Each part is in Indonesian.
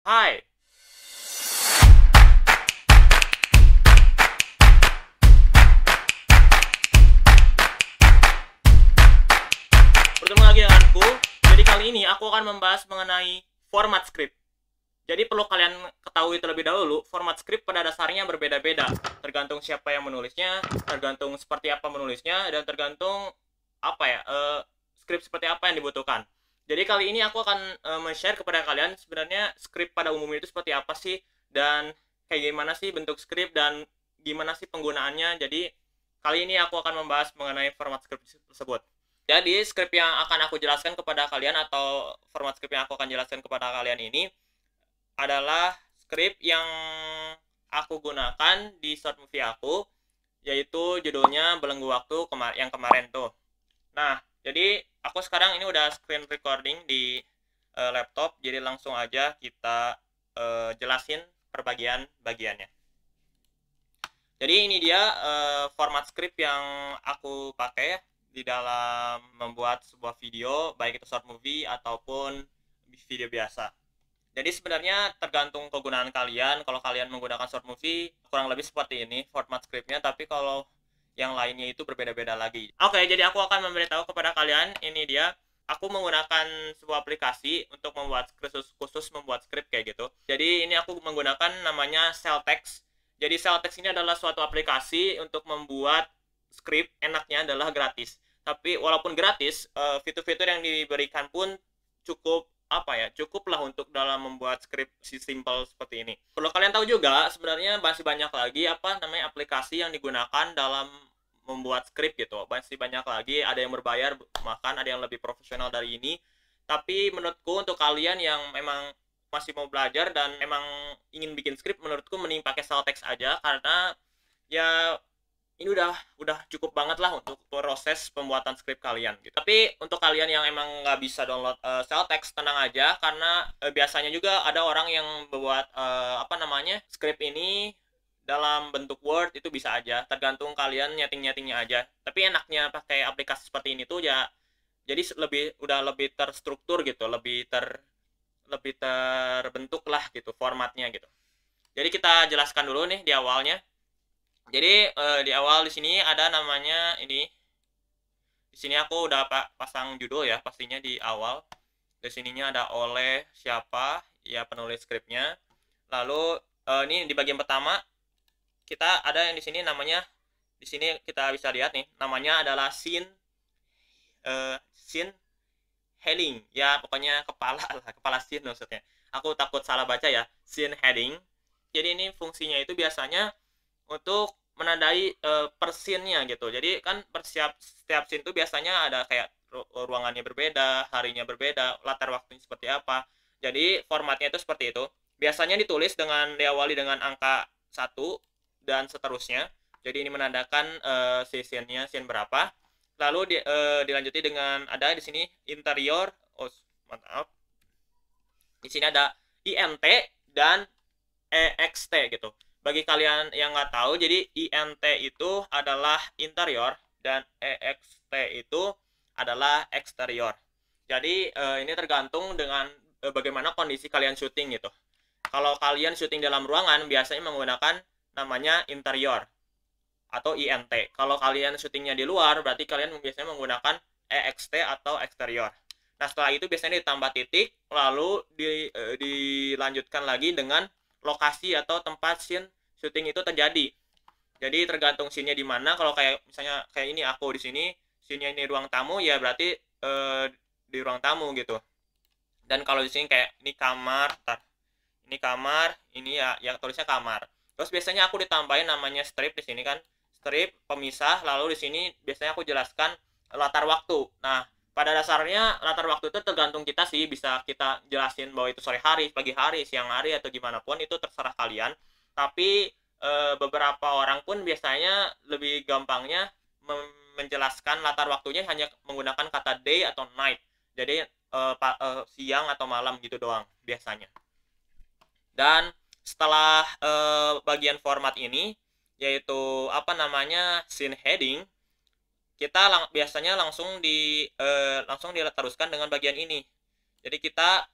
Hai, bertemu lagi denganku. Jadi kali ini aku akan membahas mengenai format script. Jadi perlu kalian ketahui terlebih dahulu, format script pada dasarnya berbeda-beda. Tergantung siapa yang menulisnya, tergantung seperti apa menulisnya, dan tergantung apa ya, script seperti apa yang dibutuhkan. Jadi kali ini aku akan men-share kepada kalian sebenarnya script pada umumnya itu seperti apa sih, dan kayak gimana sih bentuk script, dan gimana sih penggunaannya. Jadi kali ini aku akan membahas mengenai format script tersebut. Jadi script yang akan aku jelaskan kepada kalian, atau format script yang aku akan jelaskan kepada kalian ini adalah script yang aku gunakan di short movie aku, yaitu judulnya Belenggu Waktu yang kemarin tuh. Nah, jadi aku sekarang ini udah screen recording di laptop, jadi langsung aja kita jelasin perbagian-bagiannya. Jadi ini dia format script yang aku pakai di dalam membuat sebuah video, baik itu short movie ataupun video biasa. Jadi sebenarnya tergantung kegunaan kalian. Kalau kalian menggunakan short movie, kurang lebih seperti ini format scriptnya, tapi kalau yang lainnya itu berbeda-beda lagi. Oke, jadi aku akan memberitahu kepada kalian, ini dia. Aku menggunakan sebuah aplikasi untuk membuat khusus membuat script kayak gitu. Jadi ini aku menggunakan namanya Celtext. Jadi Celtext ini adalah suatu aplikasi untuk membuat script, enaknya adalah gratis. Tapi walaupun gratis, fitur-fitur yang diberikan pun cukup cukuplah untuk dalam membuat script si simple seperti ini. Perlu kalian tahu juga, sebenarnya masih banyak lagi aplikasi yang digunakan dalam membuat script gitu. Masih banyak lagi, ada yang berbayar, bahkan ada yang lebih profesional dari ini. Tapi menurutku untuk kalian yang memang masih mau belajar dan memang ingin bikin script, menurutku mending pakai Celtext aja, karena ya ini udah cukup banget lah untuk proses pembuatan skrip kalian gitu. Tapi untuk kalian yang emang nggak bisa download Celtext, tenang aja, karena biasanya juga ada orang yang membuat skrip ini dalam bentuk Word, itu bisa aja, tergantung kalian nyeting-nyetingnya aja. Tapi enaknya pakai aplikasi seperti ini tuh ya, jadi lebih terstruktur gitu, lebih terbentuk lah gitu formatnya gitu. Jadi kita jelaskan dulu nih di awalnya. Jadi di awal di sini ada namanya ini. Di sini aku udah pasang judul ya, pastinya di awal. Di sininya ada oleh siapa ya penulis skripnya. Lalu ini di bagian pertama kita ada yang di sini namanya, di sini kita bisa lihat nih, namanya adalah scene heading. Ya pokoknya kepala lah, kepala scene maksudnya. Aku takut salah baca ya, scene heading. Jadi ini fungsinya itu biasanya untuk menandai persinnya gitu. Jadi kan setiap scene itu biasanya ada kayak ruangannya berbeda, harinya berbeda, latar waktunya seperti apa. Jadi formatnya itu seperti itu. Biasanya ditulis diawali dengan angka 1 dan seterusnya. Jadi ini menandakan scene berapa. Lalu dilanjuti dengan ada di sini interior. Oh, maaf. Di sini ada INT dan EXT gitu. Bagi kalian yang nggak tahu, jadi INT itu adalah interior dan EXT itu adalah eksterior. Jadi ini tergantung dengan bagaimana kondisi kalian syuting gitu. Kalau kalian syuting dalam ruangan, biasanya menggunakan namanya interior atau INT. Kalau kalian syutingnya di luar, berarti kalian biasanya menggunakan EXT atau eksterior. Nah, setelah itu biasanya ditambah titik, lalu dilanjutkan lagi dengan lokasi atau tempat scene syuting itu terjadi. Jadi tergantung scene-nya di mana. Kalau kayak misalnya kayak ini aku di sini, scene-nya ini ruang tamu, ya berarti di ruang tamu gitu. Dan kalau di sini kayak ini kamar, ini kamar, ini ya tulisnya kamar. Terus biasanya aku ditambahin namanya strip di sini kan, strip pemisah. Lalu di sini biasanya aku jelaskan latar waktu. Nah, pada dasarnya latar waktu itu tergantung kita sih, bisa kita jelasin bahwa itu sore hari, pagi hari, siang hari, atau gimana pun itu terserah kalian. Tapi beberapa orang pun biasanya lebih gampangnya menjelaskan latar waktunya hanya menggunakan kata day atau night. Jadi siang atau malam gitu doang biasanya. Dan setelah bagian format ini, yaitu scene heading, kita biasanya langsung diteruskan dengan bagian ini. Jadi kita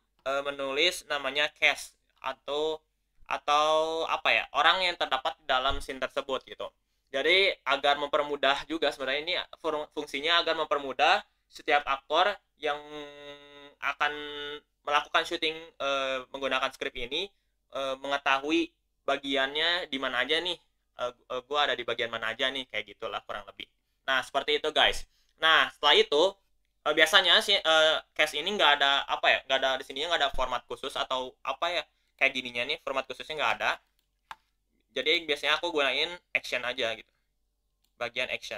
menulis namanya cast atau apa ya, orang yang terdapat dalam scene tersebut gitu. Jadi agar mempermudah juga sebenarnya ini fungsinya agar mempermudah setiap aktor yang akan melakukan syuting menggunakan skrip ini mengetahui bagiannya di mana aja nih, gue ada di bagian mana aja nih, kayak gitulah kurang lebih. Nah seperti itu guys. Nah setelah itu biasanya sih case ini nggak ada apa ya, nggak ada di sininya, nggak ada format khusus atau apa ya, kayak gininya nih format khususnya nggak ada. Jadi biasanya aku gunain action aja gitu, bagian action.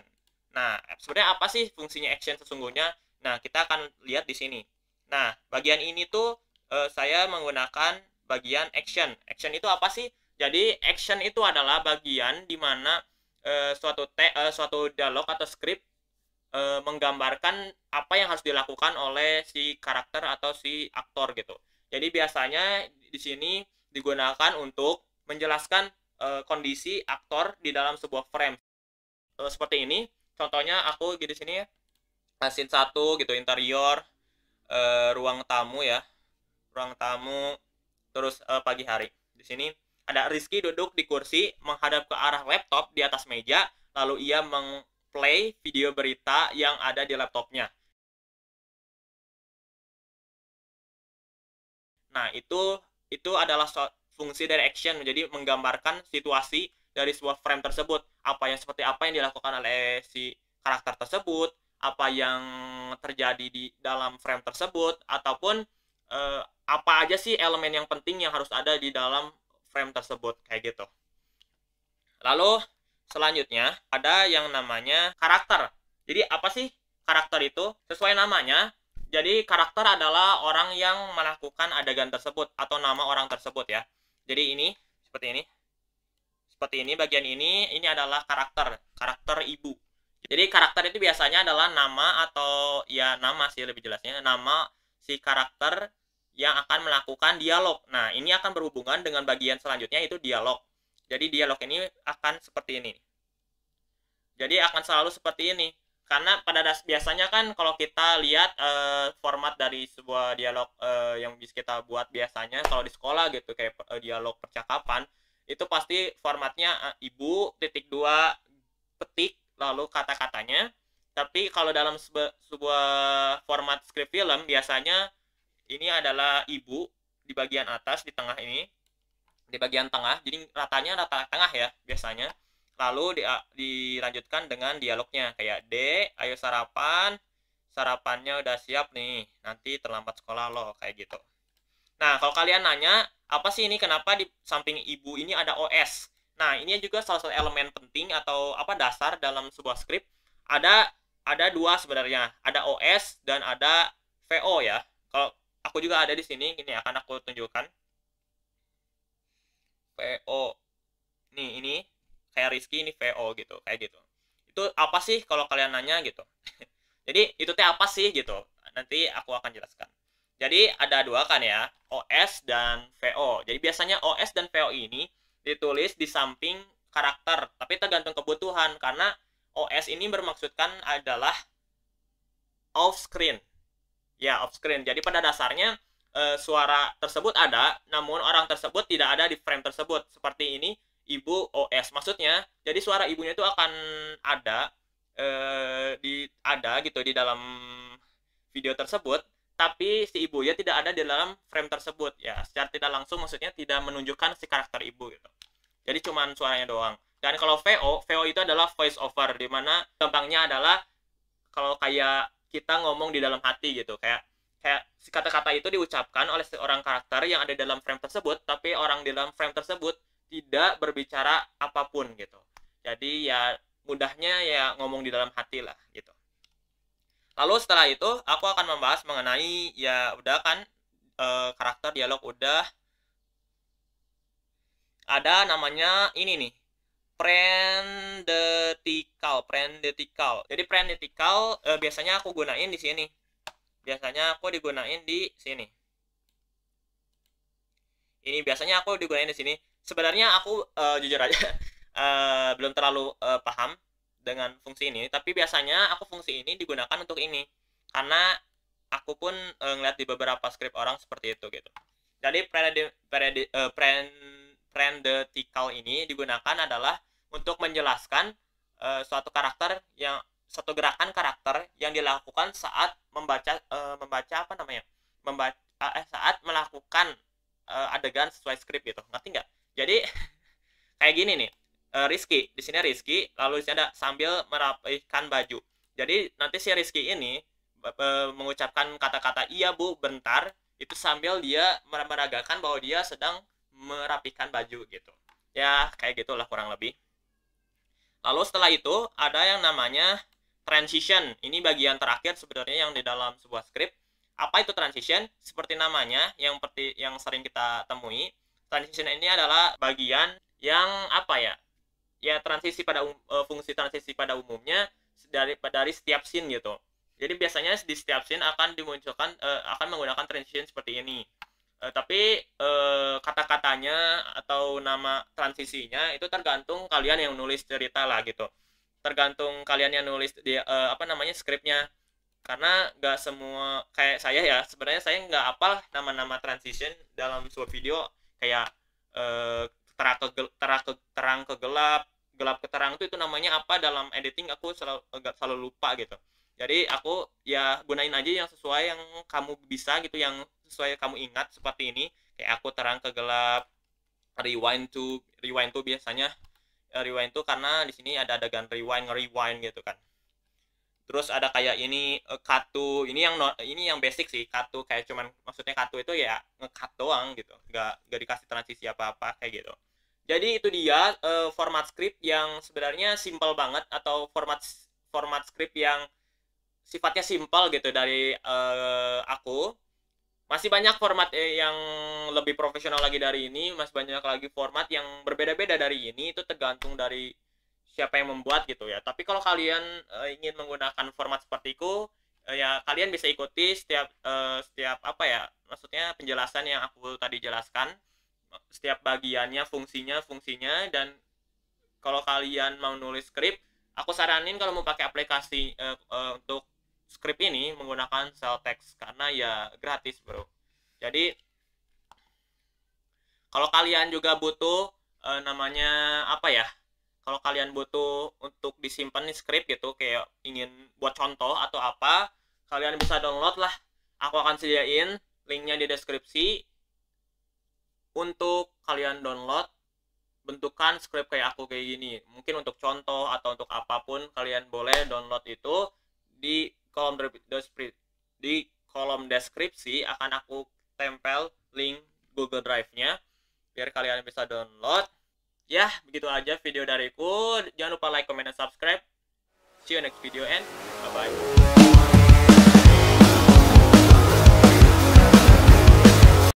Nah sebenarnya apa sih fungsinya action sesungguhnya? Nah kita akan lihat di sini. Nah bagian ini tuh saya menggunakan bagian action. Action itu apa sih? Jadi action itu adalah bagian di mana suatu dialog atau skrip menggambarkan apa yang harus dilakukan oleh si karakter atau si aktor gitu. Jadi biasanya di sini digunakan untuk menjelaskan kondisi aktor di dalam sebuah frame. Seperti ini. Contohnya aku di sini ya. Scene 1 gitu, interior, ruang tamu ya. Ruang tamu, terus pagi hari. Di sini ada Rizky duduk di kursi menghadap ke arah laptop di atas meja, lalu ia play video berita yang ada di laptopnya. Nah, itu adalah fungsi dari action, jadi menggambarkan situasi dari sebuah frame tersebut, seperti apa yang dilakukan oleh si karakter tersebut, apa yang terjadi di dalam frame tersebut, ataupun apa aja sih elemen yang penting yang harus ada di dalam frame tersebut, kayak gitu. Lalu selanjutnya ada yang namanya karakter. Jadi apa sih karakter itu? Sesuai namanya, jadi karakter adalah orang yang melakukan adegan tersebut atau nama orang tersebut ya. Jadi ini seperti ini. Seperti ini bagian ini adalah karakter ibu. Jadi karakter itu biasanya adalah nama atau ya nama sih lebih jelasnya, nama si karakter yang akan melakukan dialog. Nah, ini akan berhubungan dengan bagian selanjutnya itu dialog. Jadi dialog ini akan seperti ini. Jadi akan selalu seperti ini. Karena pada biasanya kan kalau kita lihat format dari sebuah dialog yang bisa kita buat biasanya kalau di sekolah gitu, kayak dialog percakapan, itu pasti formatnya ibu, titik 2, petik, lalu kata-katanya. Tapi kalau dalam sebuah format script film, biasanya ini adalah ibu di bagian atas, di tengah ini, di bagian tengah, jadi ratanya rata tengah ya biasanya. Lalu dilanjutkan dengan dialognya kayak, "Dek, ayo sarapan. Sarapannya udah siap nih. Nanti terlambat sekolah loh," kayak gitu. Nah, kalau kalian nanya, apa sih ini, kenapa di samping ibu ini ada OS? Nah, ini juga salah satu elemen penting atau apa dasar dalam sebuah skrip. Ada dua sebenarnya. Ada OS dan ada VO ya. Kalau aku juga ada di sini, ini akan aku tunjukkan. VO. Nih, ini kayak Rizky, ini VO gitu, kayak gitu. Itu apa sih kalau kalian nanya gitu. Jadi itu teh apa sih gitu. Nanti aku akan jelaskan. Jadi ada dua kan ya, OS dan VO. Jadi biasanya OS dan VO ini ditulis di samping karakter, tapi tergantung kebutuhan karena OS ini bermaksudkan adalah off screen. Ya, off screen. Jadi pada dasarnya suara tersebut ada, namun orang tersebut tidak ada di frame tersebut. Seperti ini, ibu OS. Maksudnya, jadi suara ibunya itu akan ada gitu di dalam video tersebut, tapi si ibunya tidak ada di dalam frame tersebut ya. Secara tidak langsung maksudnya tidak menunjukkan si karakter ibu gitu. Jadi cuman suaranya doang. Dan kalau VO itu adalah voice over, di mana gampangnya adalah kalau kayak kita ngomong di dalam hati gitu, kayak si kata-kata itu diucapkan oleh seorang karakter yang ada dalam frame tersebut, tapi orang di dalam frame tersebut tidak berbicara apapun gitu. Jadi ya mudahnya ya ngomong di dalam hati lah gitu. Lalu setelah itu aku akan membahas mengenai, ya udah kan karakter dialog udah. Ada namanya ini nih, prendetical. Jadi prendetical biasanya aku gunain di sini. Biasanya aku digunain di sini. Ini biasanya aku digunain di sini. Sebenarnya aku jujur aja belum terlalu paham dengan fungsi ini, tapi biasanya aku fungsi ini digunakan untuk ini karena aku pun ngeliat di beberapa skrip orang seperti itu gitu. Jadi parenthetical ini digunakan adalah untuk menjelaskan suatu gerakan karakter yang dilakukan saat membaca apa namanya? Saat melakukan adegan sesuai skrip gitu. Ngerti nggak? Jadi kayak gini nih. Rizky, di sini Rizky, lalu di sini ada sambil merapikan baju. Jadi nanti si Rizky ini mengucapkan kata-kata iya bu, bentar, itu sambil dia meragakan bahwa dia sedang merapikan baju gitu. Ya kayak gitulah kurang lebih. Lalu setelah itu ada yang namanya transition. Ini bagian terakhir sebenarnya yang di dalam sebuah skrip. Apa itu transition? Seperti namanya yang sering kita temui. Transition ini adalah bagian yang apa ya? Ya transisi pada fungsi transisi pada umumnya dari setiap scene gitu. Jadi biasanya di setiap scene akan dimunculkan akan menggunakan transition seperti ini. Tapi kata-katanya atau nama transisinya itu tergantung kalian yang nulis cerita lah gitu. Tergantung kalian yang nulis di apa namanya skripnya. Karena nggak semua kayak saya ya, sebenarnya saya nggak hafal nama-nama transition dalam sebuah video kayak terang ke gelap, gelap ke terang itu namanya apa dalam editing aku selalu lupa gitu. Jadi aku ya gunain aja yang sesuai yang kamu bisa gitu, yang sesuai kamu ingat seperti ini. Kayak aku terang ke gelap, rewind to biasanya rewind tuh karena di sini ada adegan rewind gitu kan. Terus ada kayak ini cut to, ini yang basic sih, cut to kayak cuman maksudnya cut to itu ya nge-cut doang gitu, nggak dikasih transisi apa-apa kayak gitu. Jadi itu dia format script yang sebenarnya simple banget, atau format script yang sifatnya simple gitu dari aku. Masih banyak format yang lebih profesional lagi dari ini, masih banyak lagi format yang berbeda-beda dari ini, itu tergantung dari siapa yang membuat gitu ya. Tapi kalau kalian ingin menggunakan format seperti itu, ya kalian bisa ikuti setiap apa ya, maksudnya penjelasan yang aku tadi jelaskan, setiap bagiannya, fungsinya, dan kalau kalian mau nulis skrip, aku saranin kalau mau pakai aplikasi untuk skrip ini menggunakan Celtx karena ya gratis bro. Jadi kalau kalian juga butuh namanya apa ya, kalau kalian butuh untuk disimpan nih skrip gitu, kayak ingin buat contoh atau apa, kalian bisa download lah. Aku akan sediain linknya di deskripsi untuk kalian download bentukan skrip kayak aku kayak gini. Mungkin untuk contoh atau untuk apapun kalian boleh download itu. Di kolom deskripsi akan aku tempel link Google Drive-nya biar kalian bisa download. Ya, begitu aja video dariku. Jangan lupa like, comment, dan subscribe. See you next video and bye-bye.